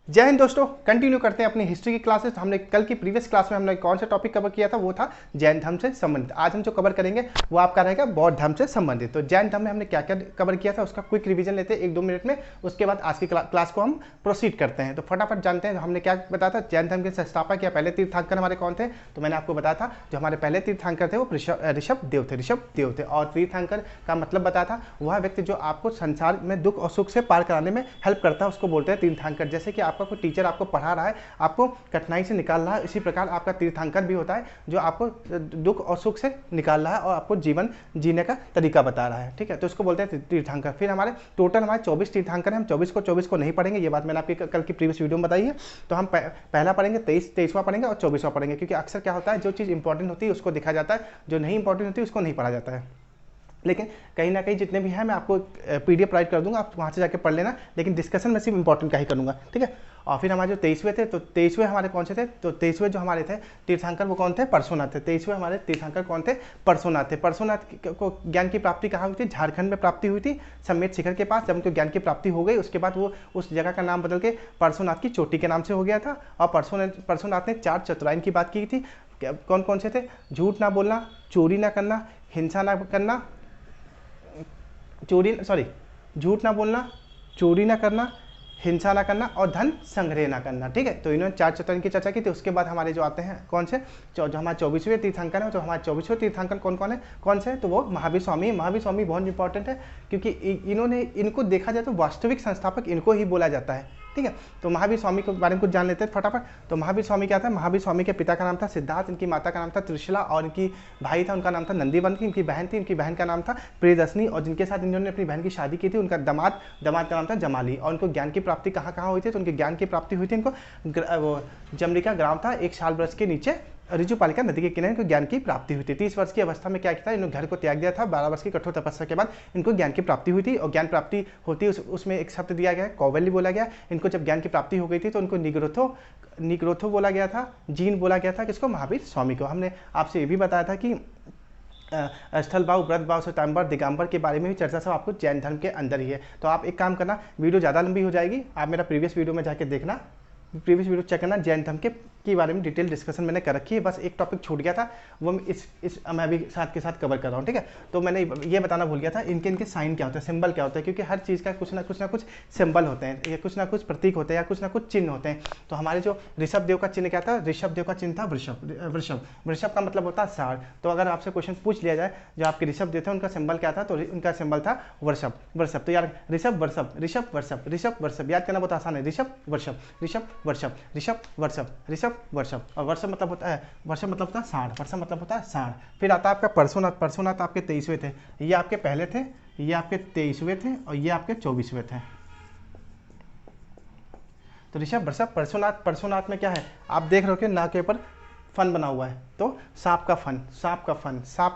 जय हिंद दोस्तों, कंटिन्यू करते हैं अपनी हिस्ट्री की क्लासेस। हमने कल की प्रीवियस क्लास में हमने कौन सा टॉपिक कवर किया था, वो था जैन धर्म से संबंधित। आज हम जो कवर करेंगे वो आपका रहेगा बौद्ध धर्म से संबंधित। तो जैन धर्म में हमने क्या क्या कवर किया था उसका क्विक रिवीजन लेते हैं 1-2 मिनट में, उसके बाद आज की क्लास को हम प्रोसीड करते हैं। तो फटाफट जानते हैं हमने क्या बताया था। जैन धर्म के संस्थापक या पहले तीर्थंकर हमारे कौन थे, तो मैंने आपको बताया था जो हमारे पहले तीर्थंकर थे वो ऋषभ देव थे। और तीर्थंकर का मतलब बताया था वह व्यक्ति जो आपको संसार में दुख और सुख से पार कराने में हेल्प करता है, उसको बोलते हैं तीर्थंकर। जैसे कि आपका कोई टीचर आपको पढ़ा रहा है, आपको कठिनाई से निकाल रहा है, इसी प्रकार आपका तीर्थंकर भी होता है जो आपको दुख और सुख से निकाल रहा है और आपको जीवन जीने का तरीका बता रहा है। ठीक है, तो इसको बोलते हैं तीर्थंकर। फिर हमारे टोटल 24 तीर्थंकर हैं। हम 24 को नहीं पढ़ेंगे, ये बात मैंने आपकी कल की प्रीवियस वीडियो में बताई है। तो हम पहला पढ़ेंगे, 23वां पढ़ेंगे और 24वां पढ़ेंगे, क्योंकि अक्सर क्या होता है जो चीज़ इंपॉर्टेंट होती है उसको देखा जाता है, जो नहीं इंपॉर्टेंट होती है उसको नहीं पढ़ा जाता है। लेकिन कहीं ना कहीं जितने भी हैं मैं आपको PDF प्रोवाइड कर दूंगा, आप वहाँ से जाकर पढ़ लेना, लेकिन डिस्कशन में सिर्फ इंपॉर्टेंट का ही करूँगा। ठीक है, और फिर हमारे जो 23वें थे, तो 23वें हमारे कौन से थे, तो 23वें जो हमारे थे तीर्थंकर वो कौन थे, परशुनाथ थे। 23वें हमारे तीर्थंकर कौन थे, परशुनाथ थे। परशुनाथ को ज्ञान की प्राप्ति कहाँ हुई थी, झारखंड में प्राप्ति हुई थी समेत शिखर के पास। जब उनको ज्ञान की प्राप्ति हो गई उसके बाद वो उस जगह का नाम बदल के परशुनाथ की चोटी के नाम से हो गया था। और परशुनाथ ने 4 चतुराइन की बात की थी। कौन कौन से थे, झूठ ना बोलना, चोरी ना करना, हिंसा ना करना, झूठ ना बोलना, चोरी ना करना, हिंसा ना करना और धन संग्रह ना करना। ठीक है, तो इन्होंने 4 चतुराइन की चर्चा की थी। उसके बाद हमारे जो आते हैं कौन से, जो हमारे 24वें तीर्थंकर है, तो हमारे 24वें तीर्थंकर कौन से, तो वो महावीर स्वामी। महावीर स्वामी बहुत इंपॉर्टेंट है क्योंकि इनको देखा जाए तो वास्तविक संस्थापक इनको ही बोला जाता है। ठीक है, तो महावीर स्वामी के बारे में कुछ जान लेते हैं फटाफट। तो महावीर स्वामी क्या था, महावीर स्वामी के पिता का नाम था सिद्धार्थ, इनकी माता का नाम था त्रिशला और इनकी भाई था उनका नाम था नंदीवन। इनकी बहन थी, इनकी बहन का नाम था प्रियदर्शनी और जिनके साथ इन्होंने अपनी बहन की शादी की थी उनका दामाद का नाम था जमाली। और उनको ज्ञान की प्राप्ति कहाँ कहाँ हुई थी, तो उनकी ज्ञान की प्राप्ति हुई थी इनको वो जमरिका ग्राम था, एक शाल वृक्ष के नीचे ऋजुपालिका नदी के किनारे इनको ज्ञान की प्राप्ति हुई थी। 30 वर्ष की अवस्था में क्या किया था, इन्होंने घर को त्याग दिया था। 12 वर्ष की कठोर तपस्या के बाद इनको ज्ञान की प्राप्ति हुई थी। और ज्ञान प्राप्ति होती उसमें एक शब्द दिया गया, कौवल्य बोला गया। इनको जब ज्ञान की प्राप्ति हो गई थी तो उनको निग्रोथो बोला गया था, जीन बोला गया था। किसको, महावीर स्वामी को। हमने आपसे ये भी बताया था कि स्थल भाव, व्रत भाव, स्वयंवर, दिगंबर के बारे में भी चर्चा सब आपको जैन धर्म के अंदर ही है। तो आप एक काम करना, वीडियो ज़्यादा लंबी हो जाएगी, आप मेरा प्रीवियस वीडियो में जाके देखना, प्रीवियस वीडियो चेक करना। जैन धर्म के बारे में डिटेल डिस्कशन मैंने कर रखी है। बस एक टॉपिक छूट गया था, वो मैं अभी साथ के साथ कवर कर रहा हूँ। ठीक है, तो मैंने ये बताना भूल गया था इनके साइन क्या होता है, सिंबल क्या होता है, क्योंकि हर चीज़ का कुछ ना कुछ सिंबल होते हैं, या कुछ ना कुछ प्रतीक होते हैं, या कुछ ना कुछ चिन्ह होते हैं। तो हमारे जो ऋषभ देव का चिन्ह क्या था, ऋषभ देव का चिन्ह था वृषभ का मतलब होता है सार। तो अगर आपसे क्वेश्चन पूछ लिया जाए जो आपके ऋषभ देव थे उनका सिंबल क्या था, तो उनका सिंबल था वर्षभ। तो यार ऋषभ वर्षभ याद करना बहुत आसान है। ऋषभ वर्षभ और वर्षभ मतलब होता है साढ़। फिर आता है आपका परशुनाथ आपके 23वें थे, ये आपके पहले थे, ये आपके 23वें थे और ये आपके 24वें थे। तो ऋषभ वर्षभ परशुनाथ में क्या है, आप देख रहे हो कि नाक के ऊपर फन बना हुआ है, तो सांप का फन, परशुनाथ सांप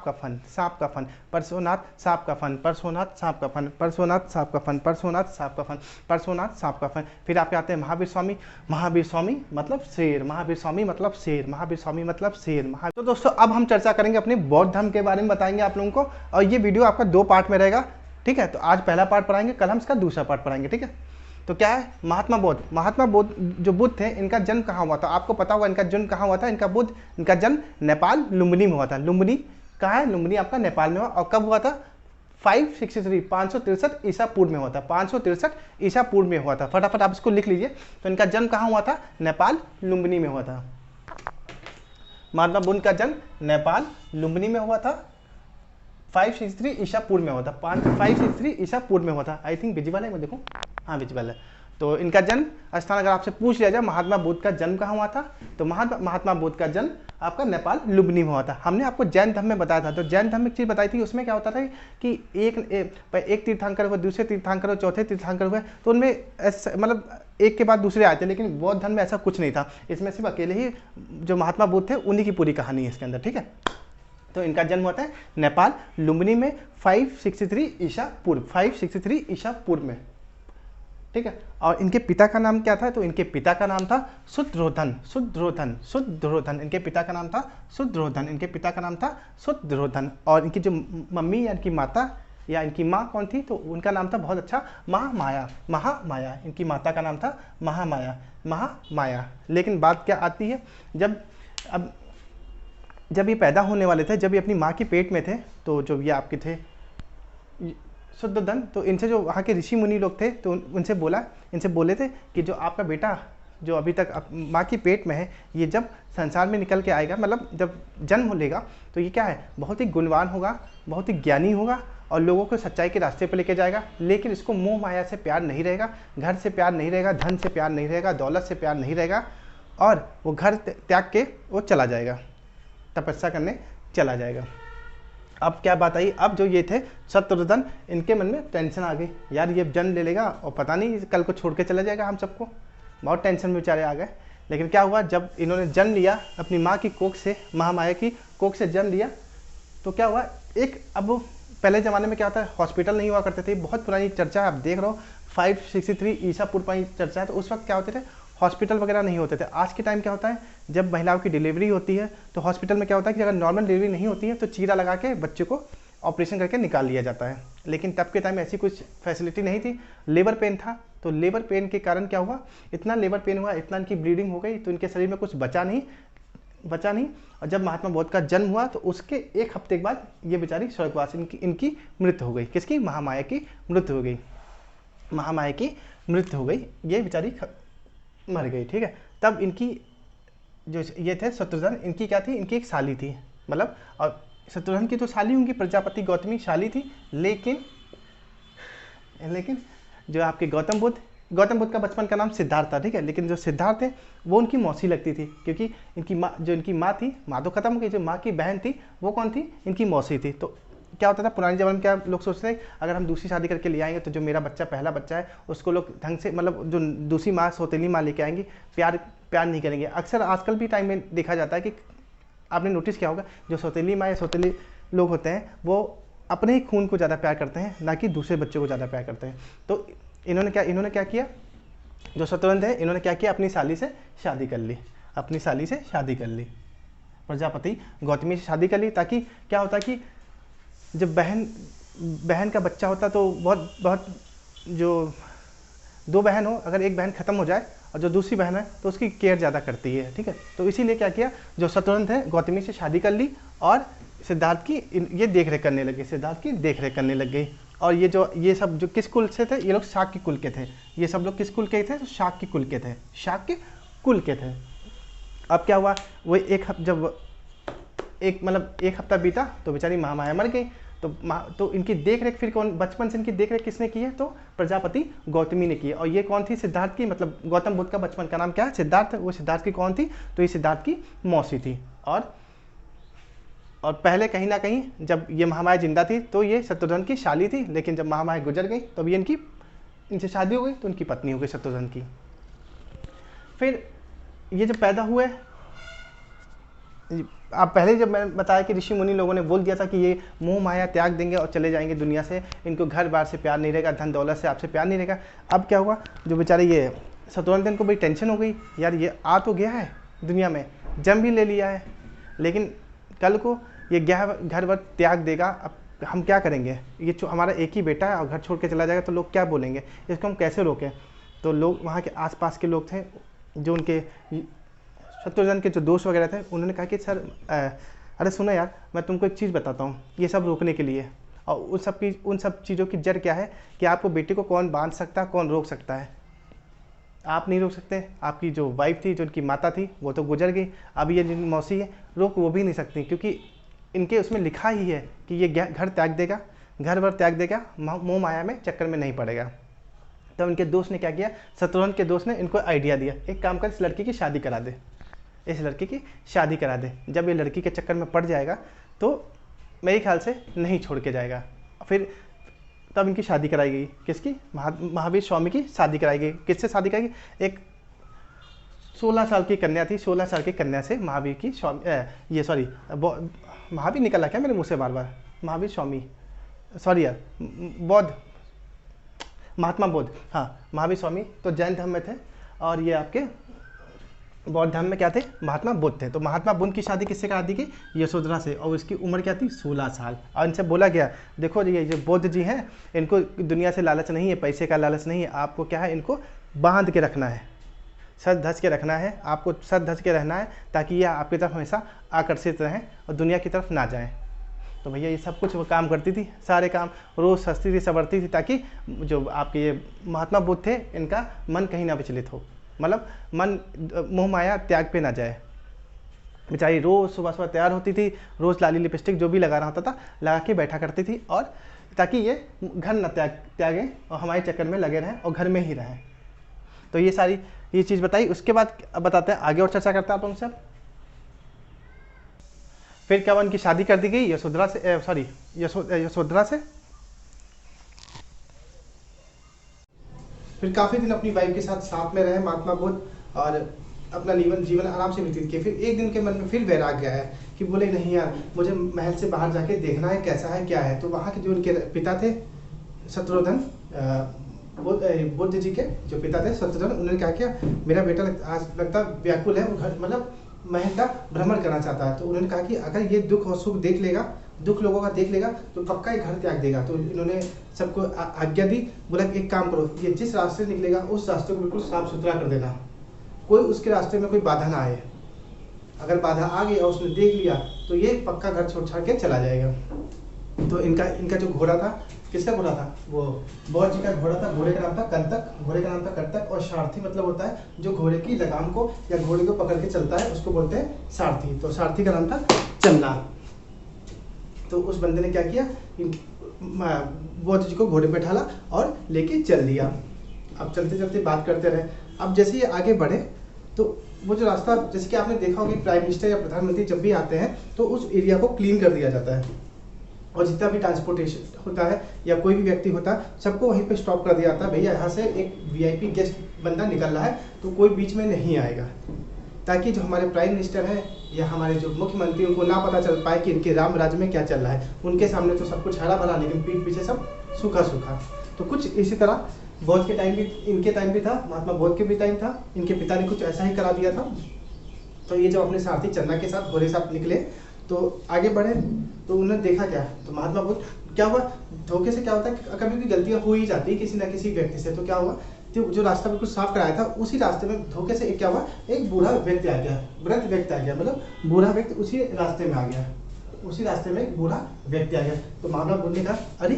का फन। फिर आपके आते हैं महावीर स्वामी मतलब शेर। तो दोस्तों अब हम चर्चा करेंगे अपने बौद्ध धर्म के बारे में, बताएंगे आप लोगों को। और ये वीडियो आपका 2 पार्ट में रहेगा। ठीक है, तो आज पहला पार्ट पढ़ाएंगे, कल हम इसका दूसरा पार्ट पढ़ाएंगे। ठीक है, तो क्या है, महात्मा बौद्ध जो बुद्ध थे, इनका जन्म कहाँ हुआ था, आपको पता होगा इनका जन्म कहाँ हुआ था। इनका जन्म नेपाल लुम्बिनी में हुआ था। लुम्बिनी कहाँ है, लुम्बिनी आपका नेपाल में हुआ। और कब हुआ था, 563 ईसा पूर्व में हुआ था। 563 ईसा पूर्व में हुआ था। फटाफट आप इसको लिख लीजिए। तो इनका जन्म कहाँ हुआ था, नेपाल लुम्बिनी में हुआ था। महात्मा बुद्ध का जन्म नेपाल लुम्बिनी में हुआ था। 563 ईसा पूर्व में हुआ था। 563 ईसा पूर्व में हुआ था। आई थिंक विजिबल है, मैं देखूं, हाँ विजिबल है। तो इनका जन्म स्थान अगर आपसे पूछ लिया जाए महात्मा बुद्ध का जन्म कहाँ हुआ था, तो महात्मा बुद्ध का जन्म आपका नेपाल लुम्बिनी में हुआ था। हमने आपको जैन धर्म में बताया था। तो जैन धर्म में एक चीज़ बताई थी, उसमें क्या होता था कि एक तीर्थंकर हुए, दूसरे तीर्थंकर हुए, चौथे तीर्थंकर हुए, तो उनमें मतलब एक के बाद दूसरे आए थे। लेकिन बौद्ध धर्म में ऐसा कुछ नहीं था। इसमें सिर्फ अकेले ही जो महात्मा बुद्ध थे उन्हीं की पूरी कहानी है इसके अंदर। ठीक है, तो इनका जन्म होता है नेपाल लुम्बिनी में 563 ईसा पूर्व में। ठीक है, और इनके पिता का नाम क्या था, तो इनके पिता का नाम था शुद्धरोधन। इनके पिता का नाम था शुद्धरोधन। और इनकी जो मम्मी या इनकी माता या इनकी माँ कौन थी, तो उनका नाम था बहुत अच्छा महामाया। महामाया इनकी माता का नाम था महामाया, महामाया। लेकिन बात क्या आती है, जब ये पैदा होने वाले थे, जब ये अपनी माँ के पेट में थे, तो जो ये आपके थे शुद्धोधन, तो इनसे जो वहाँ के ऋषि मुनि लोग थे, तो इनसे बोले थे कि जो आपका बेटा जो अभी तक माँ की पेट में है, ये जब संसार में निकल के आएगा, मतलब जब जन्म लेगा, तो ये क्या है, बहुत ही गुणवान होगा, बहुत ही ज्ञानी होगा और लोगों को सच्चाई के रास्ते पर लेके जाएगा। लेकिन इसको मोह माया से प्यार नहीं रहेगा, घर से प्यार नहीं रहेगा, धन से प्यार नहीं रहेगा, दौलत से प्यार नहीं रहेगा, और वो घर त्याग के वो चला जाएगा, तपस्या करने चला जाएगा। अब क्या बात आई, अब जो ये थे शत्रुघ्न, इनके मन में टेंशन आ गई, यार ये जन्म ले लेगा और पता नहीं कल को छोड़ के चला जाएगा हम सबको, बहुत टेंशन में बेचारे आ गए। लेकिन क्या हुआ, जब इन्होंने जन्म लिया अपनी माँ की कोख से, महामाया की कोख से जन्म लिया, तो क्या हुआ, अब पहले ज़माने में क्या होता है, हॉस्पिटल नहीं हुआ करते थे, बहुत पुरानी चर्चा है, आप देख रहे हो 563 ईसा पूर्व की चर्चा है। तो उस वक्त क्या होते थे, हॉस्पिटल वगैरह नहीं होते थे। आज के टाइम क्या होता है, जब महिलाओं की डिलीवरी होती है तो हॉस्पिटल में क्या होता है कि अगर नॉर्मल डिलीवरी नहीं होती है तो चीरा लगा के बच्चे को ऑपरेशन करके निकाल लिया जाता है। लेकिन तब के टाइम में ऐसी कुछ फैसिलिटी नहीं थी, लेबर पेन था, तो लेबर पेन के कारण क्या हुआ, इतना लेबर पेन हुआ, इतना इनकी ब्लीडिंग हो गई, तो इनके शरीर में कुछ बचा नहीं। और जब महात्मा बुद्ध का जन्म हुआ तो उसके एक हफ्ते के बाद ये बेचारी स्वर्गवास, इनकी मृत्यु हो गई। किसकी, महामाया की मृत्यु हो गई, महामाया की मृत्यु हो गई, ये बेचारी मर गई। ठीक है, तब इनकी जो ये थे शत्रुघ्न, इनकी क्या थी, इनकी एक साली थी, मतलब, और शत्रुघ्न की तो साली उनकी प्रजापति गौतमी साली थी। लेकिन जो आपके गौतम बुद्ध का बचपन का नाम सिद्धार्थ था। ठीक है, लेकिन जो सिद्धार्थ है वो उनकी मौसी लगती थी, क्योंकि इनकी माँ थी, माँ तो खत्म हो गई, जो माँ की बहन थी वो कौन थी, इनकी मौसी थी। तो क्या होता था पुराने ज़माने में, क्या लोग सोचते हैं अगर हम दूसरी शादी करके ले आएंगे तो जो मेरा बच्चा पहला बच्चा है उसको लोग ढंग से, मतलब जो दूसरी माँ सौतेली माँ लेके आएंगी, प्यार नहीं करेंगे। अक्सर आजकल भी टाइम में देखा जाता है कि आपने नोटिस किया होगा, जो सौतेली माँ या सौतेली लोग होते हैं वो अपने ही खून को ज़्यादा प्यार करते हैं, ना कि दूसरे बच्चों को ज़्यादा प्यार करते हैं। तो इन्होंने क्या किया, जो शत्रुघ्न थे, इन्होंने क्या किया, अपनी साली से शादी कर ली, प्रजापति गौतमी से शादी कर ली। ताकि क्या होता कि जब बहन का बच्चा होता तो बहुत जो दो बहन हो, अगर एक बहन खत्म हो जाए और जो दूसरी बहन है तो उसकी केयर ज़्यादा करती है। ठीक है, तो इसीलिए क्या किया, जो शत्रुघ्न थे गौतमी से शादी कर ली और सिद्धार्थ की ये देख रेख करने लग गई। और ये सब जो किस कुल से थे, ये लोग शाक्य कुल के थे। ये सब लोग किस कुल के थे, तो शाक्य कुल के थे। अब क्या हुआ, वो एक हफ्ता बीता तो बेचारी महामाया मर गई। तो इनकी देख रेख फिर कौन, बचपन से इनकी देख रेख किसने की है, तो प्रजापति गौतमी ने की है। और ये कौन थी, सिद्धार्थ की, मतलब गौतम बुद्ध का बचपन का नाम क्या है, सिद्धार्थ। वो सिद्धार्थ की कौन थी, तो ये सिद्धार्थ की मौसी थी। और पहले कहीं ना कहीं जब ये महामाया जिंदा थी तो ये शत्रुघ्न की शाली थी, लेकिन जब महामाया गुजर गई तो अभी इनसे शादी हो गई, तो उनकी पत्नी हो गई शत्रुघ्न की। फिर ये जब पैदा हुए, आप पहले जब मैंने बताया कि ऋषि मुनि लोगों ने बोल दिया था कि ये मोह माया त्याग देंगे और चले जाएंगे दुनिया से, इनको घर बार से प्यार नहीं रहेगा, धन दौलत से आपसे प्यार नहीं रहेगा। अब क्या हुआ, जो बेचारे ये शत्रुघ्न को बड़ी टेंशन हो गई, यार ये आ तो गया है दुनिया में, जन्म भी ले लिया है, लेकिन कल को ये घर वर त्याग देगा, अब हम क्या करेंगे, ये हमारा एक ही बेटा है और घर छोड़ के चला जाएगा तो लोग क्या बोलेंगे, इसको हम कैसे रोकें। तो लोग, वहाँ के आसपास के लोग थे, जो उनके शत्रुघ्न के जो दोस्त वगैरह थे, उन्होंने कहा कि सर अरे सुनो यार, मैं तुमको एक चीज़ बताता हूँ, ये सब रोकने के लिए। और उन सब चीज़ों की जड़ क्या है कि आपको बेटे को कौन बांध सकता है, कौन रोक सकता है, आप नहीं रोक सकते। आपकी जो वाइफ थी, जो उनकी माता थी, वो तो गुजर गई। अब ये जिन मौसी है, रोक वो भी नहीं सकती, क्योंकि इनके उसमें लिखा ही है कि ये घर त्याग देगा, घर भर त्याग देगा, मोह माया में चक्कर में नहीं पड़ेगा। तो उनके दोस्त ने क्या किया, शत्रुघ्न के दोस्त ने इनको आइडिया दिया, एक काम कर, इस लड़की की शादी करा दे, जब ये लड़की के चक्कर में पड़ जाएगा तो मेरे ख्याल से नहीं छोड़ के जाएगा। फिर तब इनकी शादी कराई गई, किसकी, महावीर स्वामी की शादी कराई गई। किससे शादी कराई गई, एक 16 साल की कन्या थी, 16 साल की कन्या से महावीर की महावीर निकला क्या मेरे मुँह से बार बार, महावीर स्वामी, सॉरी यार, महात्मा बुद्ध, हाँ, महावीर स्वामी तो जैन धर्म में थे। और ये आपके बौद्ध धर्म में क्या थे, महात्मा बुद्ध थे। तो महात्मा बुद्ध की शादी किससे करा दी गई, यशोधरा से, और उसकी उम्र क्या थी, 16 साल। और इनसे बोला गया देखो ये जो बुद्ध जी हैं इनको दुनिया से लालच नहीं है, पैसे का लालच नहीं है, आपको क्या है इनको बांध के रखना है, सच धस के रखना है, आपको सच धस के रहना है, ताकि ये आपकी तरफ हमेशा आकर्षित रहें और दुनिया की तरफ ना जाएं। तो भैया ये सब कुछ वो काम करती थी, सारे काम रोज़ सस्ती थी, संवरती थी, ताकि जो आपके ये महात्मा बुद्ध थे इनका मन कहीं ना विचलित हो, मतलब मन मोह माया त्याग पे ना जाए। बेचारी रोज़ सुबह सुबह तैयार होती थी, रोज़ लाली लिपस्टिक जो भी लगाना होता था लगा के बैठा करती थी, और ताकि ये घर न त्यागें और हमारे चक्कर में लगे रहें और घर में ही रहें। तो ये सारी ये चीज़ बताई। उसके बाद अब बताते हैं आगे और चर्चा करते हैं आप उनसे। फिर क्या हुआ, इनकी शादी कर दी गई यशोधरा से, सॉरी यशोधरा से। फिर काफ़ी दिन अपनी वाइफ के साथ में रहे महात्मा बुद्ध और अपना जीवन आराम से व्यतीत किए। फिर एक दिन के मन में फिर वैराग्य आया कि बोले नहीं यार, मुझे महल से बाहर जाके देखना है कैसा है क्या है। तो वहाँ के जो उनके पिता थे शत्रुघ्न, बुद्ध जी के जो पिता थे शत्रुघ्न, उन्होंने क्या किया, मेरा बेटा आज लगता व्याकुल है, वो घर मतलब महल का भ्रमण करना चाहता है। तो उन्होंने कहा कि अगर ये दुख और सुख देख लेगा, दुख लोगों का देख लेगा तो पक्का ही घर त्याग देगा। तो इन्होंने सबको आज्ञा दी, बोला एक काम करो, ये जिस रास्ते निकलेगा उस रास्ते को बिल्कुल साफ सुथरा कर देना, कोई उसके रास्ते में कोई बाधा ना आए। अगर बाधा आ गई और उसने देख लिया तो ये पक्का घर छोड़ छाड़ के चला जाएगा। तो इनका जो घोड़ा था, किसका घोड़ा था, वो बौद्ध जी का घोड़ा था। घोड़े का नाम था कंतक, घोड़े का नाम था कर्तक, और सारथी मतलब होता है जो घोड़े की लगाम को या घोड़े को पकड़ के चलता है, उसको बोलते हैं सारथी। तो सारथी का नाम था चन्ना। तो उस बंदे ने क्या किया, बौद्ध जी को घोड़े पे ढाला और लेके चल दिया। अब चलते चलते बात करते रहे। अब जैसे ये आगे बढ़े तो वो जो रास्ता, जैसे कि आपने देखा होगा प्राइम मिनिस्टर या प्रधानमंत्री जब भी आते हैं तो उस एरिया को क्लीन कर दिया जाता है, और जितना भी ट्रांसपोर्टेशन होता है या कोई भी व्यक्ति होता है सबको वहीं पे स्टॉप कर दिया जाता है, भैया यहाँ से एक वीआईपी गेस्ट बंदा निकल रहा है तो कोई बीच में नहीं आएगा, ताकि जो हमारे प्राइम मिनिस्टर हैं या हमारे जो मुख्यमंत्री उनको ना पता चल पाए कि इनके राम राज्य में क्या चल रहा है। उनके सामने तो सब कुछ हरा भरा, लेकिन पीठ पीछे सब सूखा सूखा। तो कुछ इसी तरह बौद्ध के टाइम भी, इनके टाइम भी था, महात्मा बौद्ध के भी टाइम था, इनके पिता ने कुछ ऐसा ही करा दिया था। तो ये जब अपने सारथी चन्ना के साथ घोड़े साथ निकले तो आगे बढ़े तो उन्होंने देखा क्या, तो महात्मा बुद्ध क्या हुआ, धोखे से क्या होता है कभी भी गलतियां हो ही जाती है किसी ना किसी व्यक्ति से। तो क्या हुआ, तो जो रास्ता बिल्कुल साफ कराया था उसी रास्ते में धोखे से क्या हुआ, एक बूढ़ा व्यक्ति आ गया, वृद्ध व्यक्ति आ गया, मतलब बूढ़ा व्यक्ति उसी रास्ते में आ गया, उसी रास्ते में एक बूढ़ा व्यक्ति आ गया। तो महात्मा बुद्ध ने कहा अरे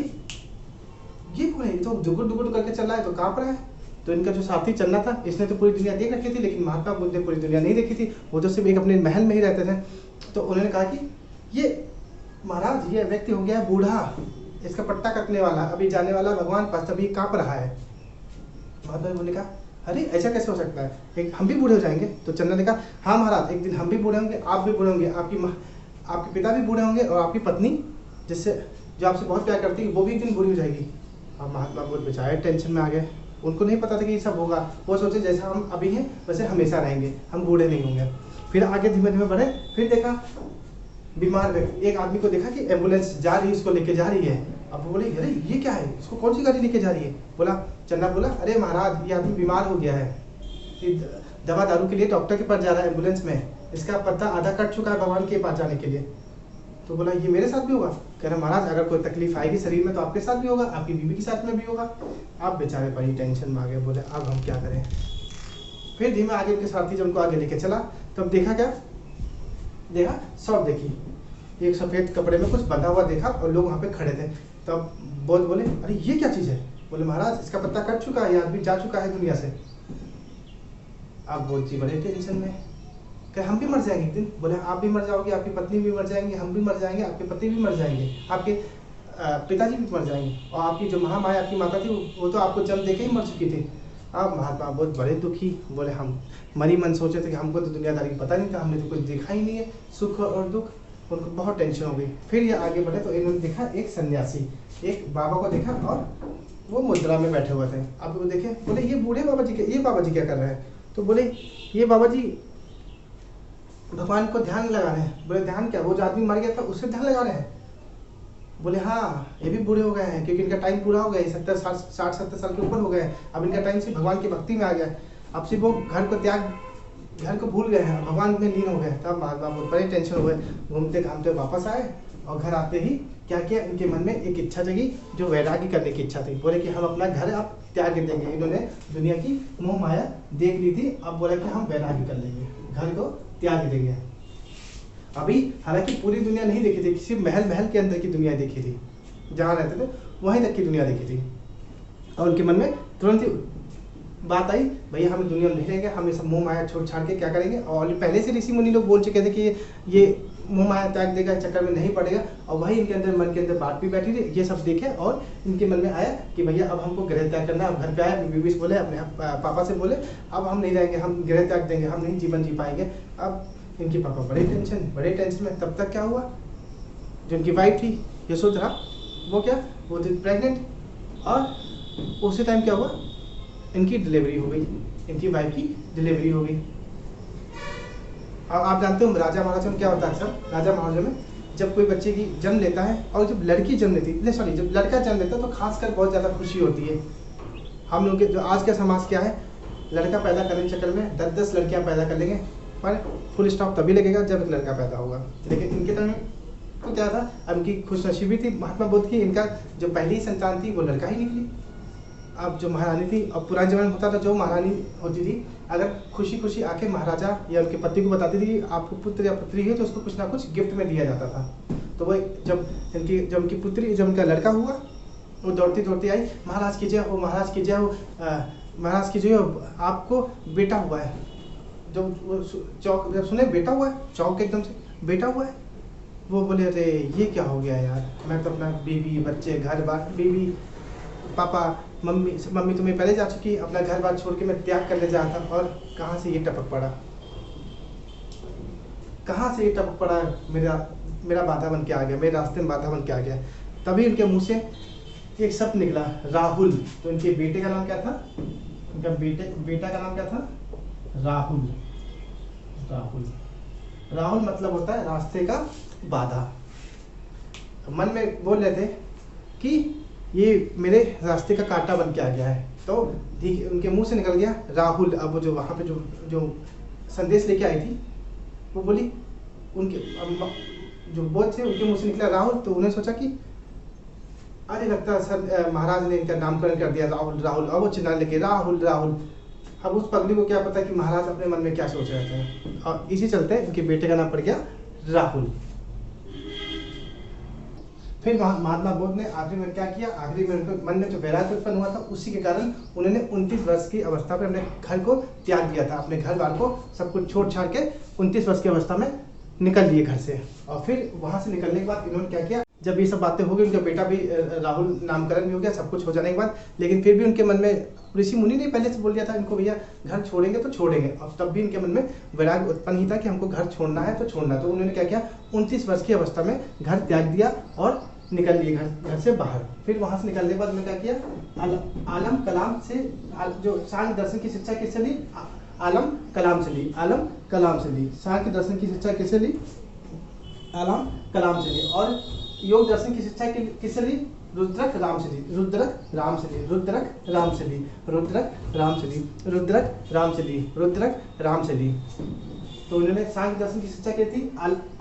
ये कौन है, तो जुगुड़ दुगुड़ करके चल रहा है, तो कांप रहा है। तो इनका जो साथी चलना था इसने तो पूरी दुनिया देख रखी थी, लेकिन महात्मा बुद्ध ने पूरी दुनिया नहीं देखी थी, वो तो सिर्फ एक अपने महल में ही रहते थे। तो उन्होंने कहा कि ये महाराज ये व्यक्ति हो गया है बूढ़ा, इसका पट्टा कटने वाला, अभी जाने वाला भगवान पास, तभी कांप रहा है। महात्मा बुद्ध ने कहा अरे ऐसा कैसे हो सकता है, एक हम भी बूढ़े हो जाएंगे। तो चंद्र ने कहा हाँ महाराज, एक दिन हम भी बूढ़े होंगे, आप भी बूढ़े होंगे, आपके पिता भी बूढ़े होंगे, और आपकी पत्नी जिससे जो आपसे बहुत प्यार करती है वो भी एक दिन बूढ़ी हो जाएगी। अब महात्मा बुद्ध बेचारे टेंशन में आ गए, उनको नहीं पता था कि ये सब होगा। वो सोचे जैसा हम अभी हैं वैसे हमेशा रहेंगे, हम बूढ़े नहीं होंगे। फिर आगे धीमे धीमे बढ़े, फिर देखा बीमार व्यक्ति, एक आदमी को देखा कि एम्बुलेंस जा रही है, उसको लेके जा रही है। अब बोले अरे ये क्या है, इसको कौन सी गाड़ी लेके जा रही है। बोला चन्ना बोला अरे महाराज ये आदमी बीमार हो गया है, दवा दारू के लिए डॉक्टर के पास जा रहा है एम्बुलेंस में, इसका पत्ता आधा कट चुका है भगवान के पास जाने के लिए। तो बोला ये मेरे साथ भी होगा। कह रहे महाराज अगर कोई तकलीफ आएगी शरीर में तो आपके साथ भी होगा, आपकी बीवी के साथ में भी होगा। आप बेचारे बड़ी टेंशन में आ गए, बोले अब हम क्या करें। फिर धीमे आगे उनके साथी जब उनको आगे लेके चला तब देखा क्या, देखा शव देखी, एक सफेद कपड़े में कुछ बंधा हुआ देखा और लोग वहाँ पे खड़े थे। तब बोले अरे ये क्या चीज़ है। बोले महाराज इसका पत्ता कट चुका है, ये आदमी जा चुका है दुनिया से। अब बोध जी बड़े टेंशन में, कहे हम भी मर जाएंगे एक दिन। बोले आप भी मर जाओगे, आपकी पत्नी भी मर जाएंगे, हम भी मर जाएंगे, आपके पति भी मर जाएंगे, आपके पिताजी भी मर जाएंगे, और आपकी जो महामाया आपकी माता थी वो तो आपको जन्म देके ही मर चुकी थी। अब महात्मा बहुत बड़े दुखी, बोले हम मरी मन सोचे थे कि हमको तो दुनियादारी पता नहीं था, हमने तो कुछ देखा ही नहीं है, सुख और दुख। उनको बहुत टेंशन हो गई। फिर ये आगे बढ़े तो इन्होंने देखा एक सन्यासी, एक बाबा को देखा और वो मुद्रा में बैठे हुए थे। अब वो देखे, बोले ये बूढ़े बाबा जी ये बाबा जी क्या कर रहे हैं। तो बोले ये बाबा जी भगवान को ध्यान लगा रहे हैं। बोले ध्यान क्या, वो जो आदमी मर गया था उससे ध्यान लगा रहे हैं। बोले हाँ ये भी बूढ़े हो गए हैं क्योंकि इनका टाइम पूरा हो गया, 60-70 साल के ऊपर हो गए, अब इनका टाइम सिर्फ भगवान की भक्ति में आ गया। अब सिर्फ वो घर को घर को भूल गए हैं, भगवान में लीन हो गए। तब महात्मा बहुत बड़े टेंशन हुए, घूमते घामते वापस आए और घर आते ही क्या किया, इनके मन में एक इच्छा जगी जो वैरागी करने की इच्छा थी। बोले कि हम अपना घर अब त्याग देंगे। इन्होंने दुनिया की मोह माया देख ली थी, अब बोला कि हम वैरागी कर लेंगे, घर को त्याग देंगे। अभी हालांकि पूरी दुनिया नहीं देखी थी, सिर्फ महल महल के अंदर की दुनिया देखी थी, जहाँ रहते थे वहीं तक की दुनिया देखी थी। और उनके मन में तुरंत ही बात आई, भैया हम दुनिया में नहीं रहेंगे, हम ये सब मोह माया छोड़ छाड़ के क्या करेंगे। और पहले से ऋषि मुनि लोग बोल चुके थे कि ये मोह माया त्याग देगा, चक्कर में नहीं पड़ेगा। और वही इनके अंदर मन के अंदर बात भी बैठी थी, ये सब देखे और इनके मन में आया कि भैया अब हमको गृह त्याग करना। अब घर पे आए, बीबी से बोले, अपने पापा से बोले, अब हम नहीं रहेंगे, हम गृह त्याग देंगे, हम नहीं जीवन जी पाएंगे। अब इनके पापा बड़े टेंशन में। तब तक क्या हुआ, जो इनकी वाइफ थी यशोधरा, वो थी प्रेग्नेंट। और उसी टाइम क्या हुआ, इनकी डिलीवरी हो गई, इनकी वाइफ की डिलीवरी हो गई। अब आप जानते हो राजा महाराजा में क्या होता है सर, राजा महाराजा में जब कोई बच्चे की जन्म लेता है और जब लड़की जन्म लेती है, सॉरी जब लड़का जन्म लेता है तो खासकर बहुत ज़्यादा खुशी होती है। हम लोग के जो आज का समाज क्या है, लड़का पैदा करने के चक्कर में 10-10 लड़कियां पैदा कर लेंगे, पर फुल स्टॉप तभी लगेगा जब एक लड़का पैदा होगा। लेकिन इनके टाइम तो क्या था, अब इनकी खुशनसीबी थी महात्मा बुद्ध की, इनका जो पहली संतान थी वो लड़का ही निकली। अब जो महारानी थी, अब पुराने जमाने में होता था जो महारानी होती थी, अगर खुशी खुशी आके महाराजा या उनके पति को बताती थी कि आपको पुत्र या पुत्री है, तो उसको कुछ ना कुछ गिफ्ट में दिया जाता था। तो वो जब उनकी पुत्री, जब उनका लड़का हुआ, वो दौड़ती दौड़ती आई, महाराज की जय हो, महाराज की जय हो, महाराज की जय हो, आपको बेटा हुआ है। जब चौक जब सुने बेटा हुआ है, चौक एकदम से बेटा हुआ है। वो बोले अरे ये क्या हो गया यार, मैं तो अपना बीवी बच्चे घर बार, बीवी पापा मम्मी तुम्हें पहले जा चुकी, अपना घर बार छोड़ के मैं त्याग करने जा रहा था, और कहाँ से ये टपक पड़ा, कहाँ से ये टपक पड़ा, मेरा बाधा बन के आ गया, मेरे रास्ते में बाधा बन के आ गया। तभी उनके मुंह से एक शब्द निकला, राहुल। तो उनके बेटे का नाम क्या था, उनका बेटा का नाम क्या था, राहुल। राहुल मतलब होता है रास्ते का बाधा। मन में बोल रहे थे कि ये मेरे रास्ते का कांटा बन के आ गया है। तो ठीक उनके मुंह से निकल गया राहुल। अब जो वहाँ पे जो संदेश लेके आई थी, वो बोली, उनके जो बोझ थे उनके मुंह से निकला राहुल। तो उन्हें सोचा कि अरे लगता है सर महाराज ने इनका नामकरण कर दिया राहुल राहुल। अब वो चिल्लाने लगे राहुल राहुल। अब उस पगली को क्या पता कि महाराज अपने मन में क्या सोच रहे थे, और इसी चलते उनके बेटे का नाम पड़ गया राहुल। फिर महात्मा बुद्ध ने आखिरी में क्या किया, आखिरी में उनके मन में जो वैराग्य उत्पन्न हुआ था, उसी के कारण उन्होंने 29 वर्ष की अवस्था में अपने घर को त्याग दिया था। अपने घर बार को सब कुछ छोड़ छाड़ के 29 वर्ष की अवस्था में निकल लिए घर से। और फिर वहां से निकलने के बाद इन्होंने क्या किया, जब ये सब बातें हो गई, उनका बेटा भी राहुल नामकरण भी हो गया, सब कुछ हो जाने के बाद, लेकिन फिर भी उनके मन में ऋषि मुनि ने पहले से बोल दिया था इनको, भैया घर छोड़ेंगे तो छोड़ेंगे। अब तब भी इनके मन में वैराग्य उत्पन्न ही था कि हमको घर छोड़ना है तो छोड़ना। तो उन्होंने क्या किया, 29 वर्ष की अवस्था में घर त्याग दिया और निकल लिए घर से बाहर। फिर वहां से निकलने के बाद उन्होंने क्या किया, आलम कलाम से जो सांख्य दर्शन की शिक्षा किससे ली, आलम कलाम से ली। सांख्य दर्शन की शिक्षा किससे ली, आलम कलाम से ली। और योग दर्शन की शिक्षा किससे ली, रुद्रक राम से ली। तो उन्होंने सांख्य दर्शन की शिक्षा की थी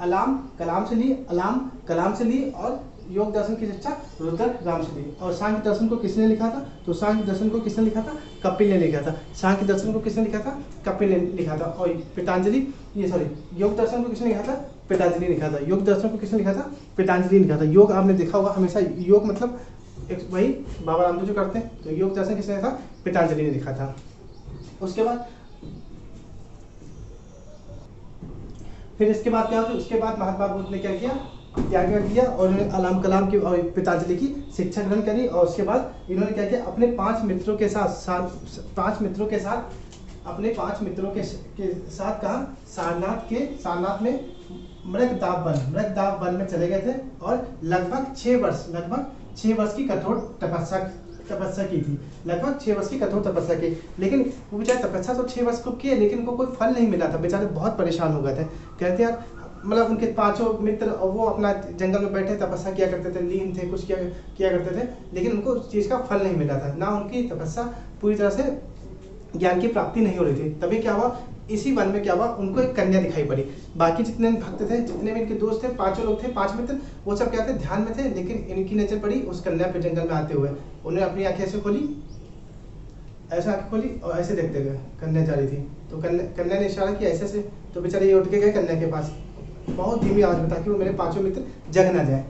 अलाम कलाम से ली, और योग दर्शन की शिक्षा रुद्रक राम से ली। और सांख्य दर्शन को किसने लिखा था, तो सांख्य दर्शन को किसने लिखा था, कपिल ने लिखा था। सांख्य दर्शन को किसने लिखा था, कपिल ने लिखा था। और योग दर्शन को किसने लिखा था, पितांजलि लिखा था। योग दर्शन को किसने लिखा था, पितांजलि लिखा था। योग आपने देखा होगा हमेशा, योग मतलब वही बाबा रामदेव जो करते हैं। तो योग दर्शन किसने लिखा था, पितांजलि ने लिखा था। उसके बाद फिर इसके बाद क्या होता है, उसके बाद महात्मा बुद्ध ने क्या किया, त्याग किया और उन्होंने अलाम कलाम की और पितांजलि की शिक्षा ग्रहण करी। और उसके बाद इन्होंने क्या किया, अपने 5 मित्रों के साथ अपने 5 मित्रों के साथ कहा, सारनाथ में मृगदाव वन में चले गए थे। और लगभग 6 वर्ष की कठोर तपस्या की थी। लगभग 6 वर्ष की कठोर तपस्या की। लेकिन वो बेचारे तपस्या तो 6 वर्ष को किए, लेकिन उनको कोई फल नहीं मिला था। बेचारे बहुत परेशान हो गए थे। कहते यार, मतलब उनके 5 मित्र और वो अपना जंगल में बैठे तपस्या किया करते थे, लीन थे, कुछ किया करते थे, लेकिन उनको उस चीज़ का फल नहीं मिला था। ना उनकी तपस्या पूरी तरह से ज्ञान की प्राप्ति नहीं हो रही थी। तभी क्या हुआ, इसी वन में क्या हुआ, उनको एक कन्या दिखाई पड़ी। बाकी जितने भक्त थे, जितने भी इनके दोस्त थे, पांचों लोग थे, 5 मित्र, वो सब क्या थे, ध्यान में थे। लेकिन इनकी नजर पड़ी उस कन्या पे जंगल में आते हुए। उन्होंने अपनी आंखें ऐसे खोली, ऐसा आंखें खोली और ऐसे देखते गए, कन्या जा रही थी। तो कन्या ने इशारा किया ऐसे से, तो बेचारे ये उठ के गए कन्या के पास बहुत धीमी आवाज में, ताकि वो मेरे पांचों मित्र जग ना जाए।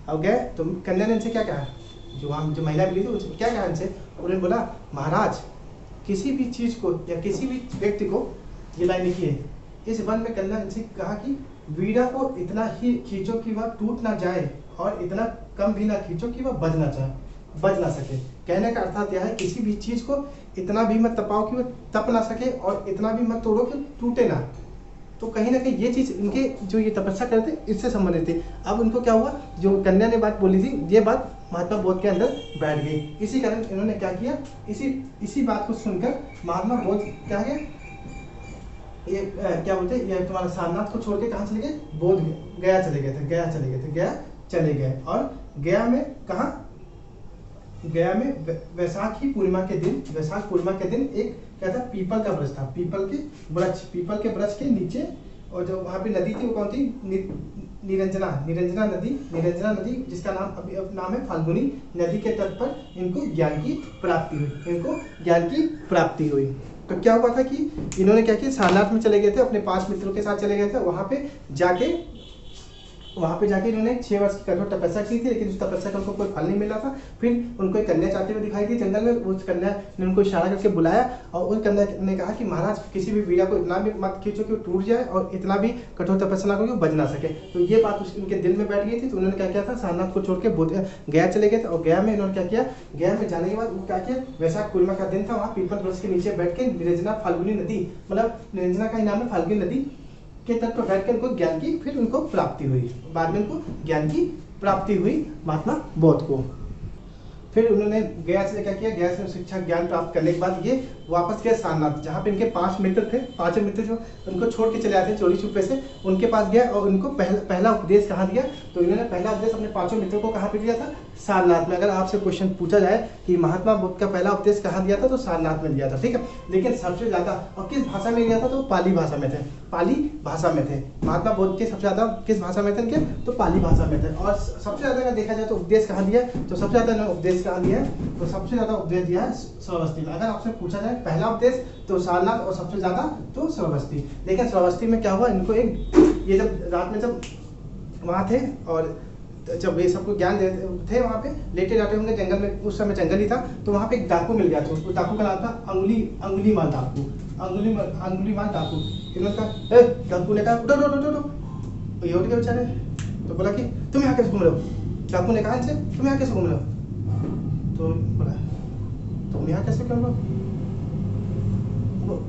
अब गए तो कन्या ने इनसे क्या कहा, जो महिला मिली थी उनसे क्या कहा इनसे, उन्होंने बोला महाराज किसी भी चीज को या किसी भी व्यक्ति को, ये लाइन लिखिए, इस वन में कन्या इनसे कहा कि वीणा को इतना ही खींचो कि वह टूट ना जाए और इतना कम भी ना खींचो कि वह बज ना सके। कहने का अर्थात यह है, किसी भी चीज को इतना भी मत तपाओ कि वह तप ना सके और इतना भी मत तोड़ो कि टूटे ना। तो कहीं ना कहीं ये चीज इनके जो ये तपस्या करते इससे संबंधित थी। अब उनको क्या हुआ, जो कन्या ने बात बोली थी, ये बात महात्मा बोध के अंदर बैठ गई। इसी कारण इन्होंने क्या किया, इसी बात को सुनकर महात्मा बोध क्या है, ये क्या बोलते हैं, ये तुम्हारा सारनाथ को छोड़ के कहाँ चले गए, बोध गया चले गए थे, गया चले गए। और गया में कहा, गया में वैशाखी पूर्णिमा के दिन एक क्या था, पीपल का वृक्ष था, पीपल के वृक्ष के नीचे, और जो वहाँ पे नदी थी वो कौन थी, निरंजना नदी, जिसका नाम है फाल्गुनी नदी के तट पर इनको ज्ञान की प्राप्ति हुई। तो क्या हुआ था कि इन्होंने क्या किया, सारनाथ में चले गए थे, अपने 5 मित्रों के साथ चले गए थे। वहाँ पे जाके इन्होंने 6 वर्ष की कठोर तपस्या की थी, लेकिन उस तपस्या का उनको कोई फल नहीं मिला था। फिर उनको एक कन्या चाहते हुए दिखाई दी जंगल में। उस कन्या ने उनको इशारा करके बुलाया और उस कन्या ने कहा कि महाराज किसी भी वीणा को इतना भी मत खींचो कि वो टूट जाए और इतना भी कठोर तपस्या ना करो कि वो बज ना सके। तो ये बात उनके दिल में बैठ गई थी। तो उन्होंने क्या किया था, सारनाथ को छोड़ के गया चले गए थे। और गया में इन्होंने क्या किया, गया में जाने के बाद वो क्या किया, वैशाख पूर्णिमा का दिन था, वहाँ पीपल वृक्ष के नीचे बैठ के निरंजना फाल्गुनी नदी, मतलब निरंजना का ही नाम है फाल्गुनी नदी के तट पर बैठकर उनको ज्ञान की फिर उनको प्राप्ति हुई। बाद में उनको ज्ञान की प्राप्ति हुई महात्मा बोध को। फिर उन्होंने गया से क्या किया, गया से शिक्षा ज्ञान प्राप्त करने के बाद ये वापस गए सारनाथ, जहाँ पे इनके 5 मित्र थे। 5 मित्र जो उनको छोड़ के चले आए थे चोरी छुपे से, उनके पास गया और उनको पहला उपदेश कहाँ दिया। तो इन्होंने पहला उपदेश अपने 5 मित्रों को कहाँ पे दिया था, सारनाथ में। अगर आपसे क्वेश्चन पूछा जाए कि महात्मा बुद्ध का पहला उपदेश कहाँ दिया था, तो सारनाथ में दिया था, ठीक है। लेकिन सबसे ज्यादा और किस भाषा में दिया था, तो पाली भाषा में थे। महात्मा बुद्ध के सबसे ज्यादा किस भाषा में थे इनके, तो पाली भाषा में थे। और सबसे ज्यादा अगर देखा जाए तो उपदेश कहाँ दिया, तो सबसे ज्यादा इन्होंने उपदेश कहाँ दिया है, तो सबसे ज्यादा उपदेश दिया है श्रावस्ती में। अगर आपसे पूछा जाए पहला उपदेश तो सारनाथ और सबसे ज्यादा तो श्रावस्ती। लेकिन श्रावस्ती में क्या हुआ, इनको एक ये जब रात में जब वहाँ थे और जब ये सबको ज्ञान थे, वहाँ पे लेटे जाते होंगे जंगल में, उस समय जंगल ही था। तो वहाँ पे एक डाकू मिल गया था, उस डाकू का नाम था अंगुलीमाल डाकू। इन्होंने कहा, डाकू ने कहा उठो, तो ये उठ गए बेचारे। तो बोला कि तुम यहाँ कैसे घूम रहे हो, डाकू ने कहा इनसे तुम यहाँ कैसे घूम रहे हो। तो बोला तुम यहाँ कैसे घूम रहे हो।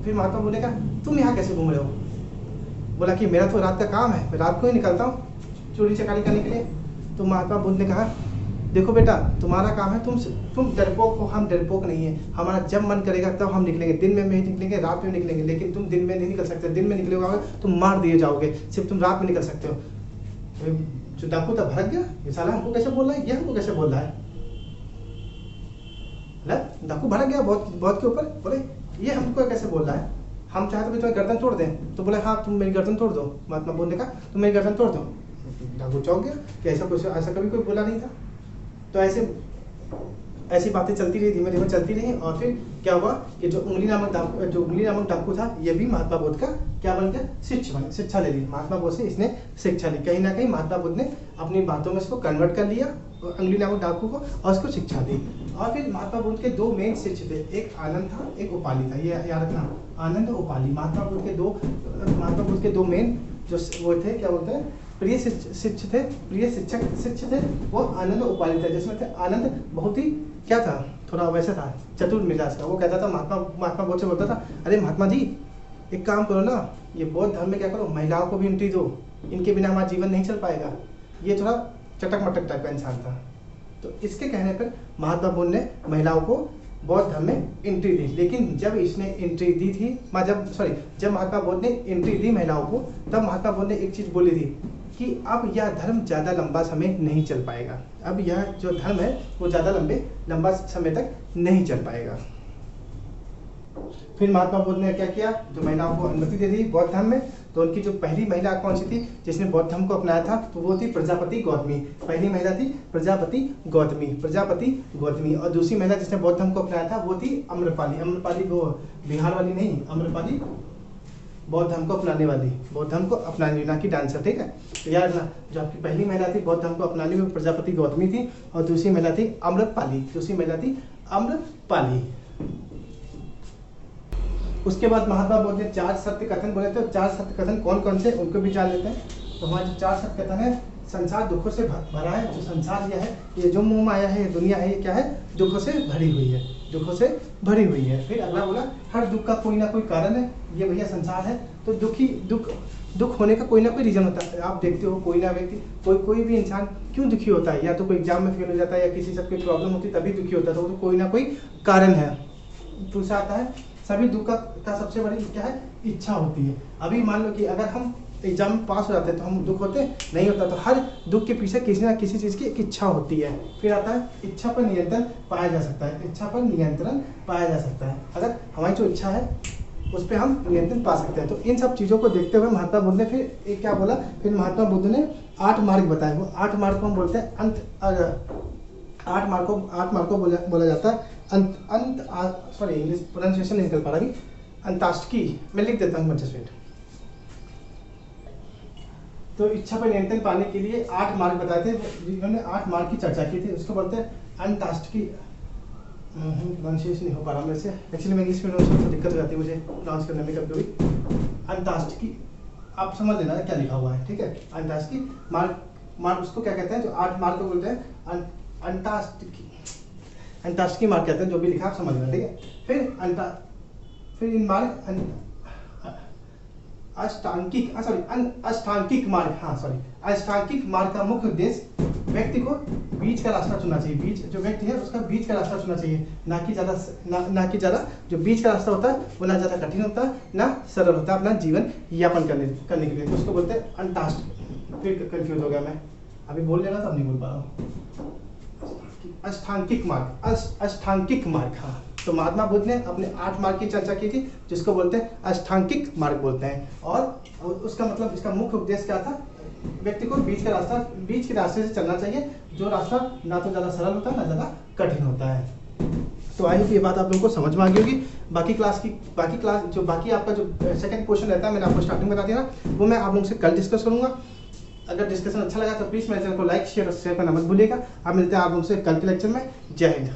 फिर महात्मा बोले कहा तुम यहाँ कैसे घूम रहे हो। बोला कि मेरा तो रात का काम है, मैं रात को ही निकलता हूँ चोरी चकारी करने के लिए। तो महात्मा बुद्ध ने कहा देखो बेटा, तुम्हारा काम है, तुम डरपोक हो, हम डरपोक नहीं है। हमारा जब मन करेगा तब हम निकलेंगे, दिन में नहीं निकलेंगे, रात में निकलेंगे। लेकिन तुम दिन में नहीं निकल सकते, दिन में निकलोगे तुम मार दिए जाओगे, सिर्फ तुम रात में निकल सकते हो। जो डाकू था भड़क गया, ये साला हमको कैसे बोल रहा है, ये हमको कैसे बोल रहा है। डाकू भड़क गया बहुत के ऊपर, बोले ये हमको कैसे बोल रहा है, हम चाहते भी तुम्हें गर्दन तोड़ दें। तो बोले हाँ तुम मेरी गर्दन तोड़ दो। महात्मा बुद्ध ने कहा तुम मेरी गर्दन तोड़ दो। डाकू चौंक गया कि ऐसा कभी कोई बोला नहीं था। तो ऐसी बातें चलती रही, धीमे धीमे चलती रही। और फिर क्या हुआ कि जो उंगली नामक डाकू था, ये भी महात्मा बुद्ध का क्या बन गया, शिक्षा ले ली। महात्मा बुद्ध से इसने शिक्षा ली। कहीं ना कहीं महात्मा बुद्ध ने अपनी बातों में इसको कन्वर्ट कर लिया, उंगली नामक डाकू को, और उसको शिक्षा दी। और फिर महात्मा बुद्ध के 2 मेन शिष्य थे, एक आनंद था, एक उपाली था। ये याद रखना, आनंद और उपाली। महात्मा बुद्ध के दो मेन जो वो थे, क्या बोलते हैं, प्रिय शिष्य थे, वो आनंद और उपाली थे। जिसमें थे आनंद बहुत ही क्या था, थोड़ा वैसे था, चतुर मिजाज का। वो कहता था, महात्मा बुद्ध से बोलता था, अरे महात्मा जी एक काम करो ना, ये बौद्ध धर्म में क्या करो, महिलाओं को भी एंट्री दो, इनके बिना हमारा जीवन नहीं चल पाएगा। ये थोड़ा चटक मटक टाइप का इंसान था। तो इसके कहने पर महात्मा बुद्ध ने महिलाओं को बौद्ध धर्म में एंट्री दी। लेकिन जब इसने एंट्री दी थी, जब महात्मा बुद्ध ने एंट्री दी महिलाओं को, तब महात्मा बुद्ध ने एक चीज बोली थी कि अब यह धर्म ज़्यादा लंबा समय नहीं चल पाएगा। अब यह जो धर्म है वो ज़्यादा लंबा समय तक नहीं चल पाएगा। फिर महात्मा बुद्ध ने क्या किया, जो महिलाओं को अनुमति दे दी बौद्ध धर्म में, तो उनकी जो पहली महिला कौन सी थी जिसने बौद्ध धर्म को अपनाया था, तो वो थी प्रजापति गौतमी। पहली महिला थी प्रजापति गौतमी। और दूसरी महिला जिसने बौद्ध धर्म को अपनाया था वो थी अम्रपाली वो बिहार वाली नहीं, अम्रपाली बौद्ध धर्म को अपनाने वाली, बौद्ध धर्म को अपनाने ना की डांसर, ठीक है। तो याद रखना, जो आपकी पहली महिला थी बौद्ध धर्म को अपनाने में प्रजापति गौतमी थी, और दूसरी महिला थी अम्रपाली। उसके बाद महात्मा बुद्ध ने 4 सत्य कथन बोले थे। 4 सत्य कथन कौन कौन से उनको भी जान लेते हैं। तो हमारे जो 4 सत्य कथन है, संसार दुखों से भरा है। जो संसार यह है, ये जो मोह माया है, ये दुनिया है, ये क्या है, दुखों से भरी हुई है। फिर अगला बोला, हर दुख का कोई ना कोई कारण है। ये भैया संसार है तो दुख होने का कोई ना कोई रीजन होता है। आप देखते हो कोई ना व्यक्ति, कोई भी इंसान क्यों दुखी होता है, या तो कोई एग्जाम में फेल हो जाता है, या किसी सब की प्रॉब्लम होती है तभी दुखी होता है, तो कोई ना कोई कारण है। दूसरा आता है, सभी दुख का सबसे बड़ी क्या है, इच्छा होती है। अभी मान लो कि अगर हम एग्जाम में पास हो जाते हैं तो हम दुख होते नहीं होता, तो हर दुख के पीछे किसी ना किसी चीज़ की एक इच्छा होती है। फिर आता है, इच्छा पर नियंत्रण पाया जा सकता है। अगर हमारी जो इच्छा है उस पर हम नियंत्रण पा सकते हैं। तो इन सब चीज़ों को देखते हुए महात्मा बुद्ध ने फिर एक क्या बोला, फिर महात्मा बुद्ध ने 8 मार्ग बताए। वो 8 मार्ग को हम बोलते हैं 8 मार्ग को बोला जाता है इंग्लिश प्रोनाउंसिएशन नहीं निकल पा रहा अभी, अंताष्टकी। मैं लिख देता हूँ 50 मिनट। तो इच्छा पर नियंत्रण पाने के लिए 8 मार्ग बताए थे, जिन्होंने 8 मार्ग की चर्चा की थी। उसको बोलते हैं अंताष्टकी। प्रोनाउंसिएशन नहीं हो पा रहा मेरे से, एक्चुअली मैं इंग्लिश में थोड़ी दिक्कत हो जाती है मुझे प्रोनाउंस करने में कभी। अंताष्टकी आप समझ लेना क्या लिखा हुआ है, ठीक है। अंताष्टकी मार्ग उसको क्या कहते हैं, जो 8 मार्ग को बोलते हैं अंताष्टकी मार्ग कहते हैं। जो भी लिखा आप समझ लेना, ठीक है। फिर इन मार्ग अष्टांगिक मार्ग का मुख्य उद्देश्य व्यक्ति को बीच का रास्ता चुनना चाहिए। जो व्यक्ति है उसका बीच का रास्ता चुनना चाहिए, ना कि ज़्यादा जो बीच का रास्ता होता है वो ना ज़्यादा कठिन होता है ना सरल होता है अपना जीवन यापन करने के लिए। तो उसको बोलते हैं अंताष्टकी। फिर कंफ्यूज हो गया मैं, अभी बोल लेना तब नहीं बोल पा रहा हूँ। अष्टांगिक मार्ग, हाँ। तो महात्मा बुद्ध ने अपने 8 मार्ग की चर्चा की थी, जिसको बोलते हैं अष्टांगिक मार्ग बोलते हैं। और उसका मतलब, इसका मुख्य उद्देश्य क्या था, व्यक्ति को बीच के रास्ते से चलना चाहिए, जो रास्ता ना तो ज़्यादा सरल होता है ना ज़्यादा कठिन होता है। तो आई होप ये बात आप लोगों को समझ में आ गई होगी। बाकी आपका जो सेकंड क्वेश्चन रहता है, मैंने आपको स्टार्टिंग बता दिया ना, वो मैं आप लोगों से कल डिस्कस करूंगा। अगर डिस्कशन अच्छा लगा तो प्लीज़ मेरे चैनल को लाइक शेयर और शेयर करना मत भूलिएगा। आप मिलते हैं आप लोगों से कल के लेक्चर में। जय हिंद।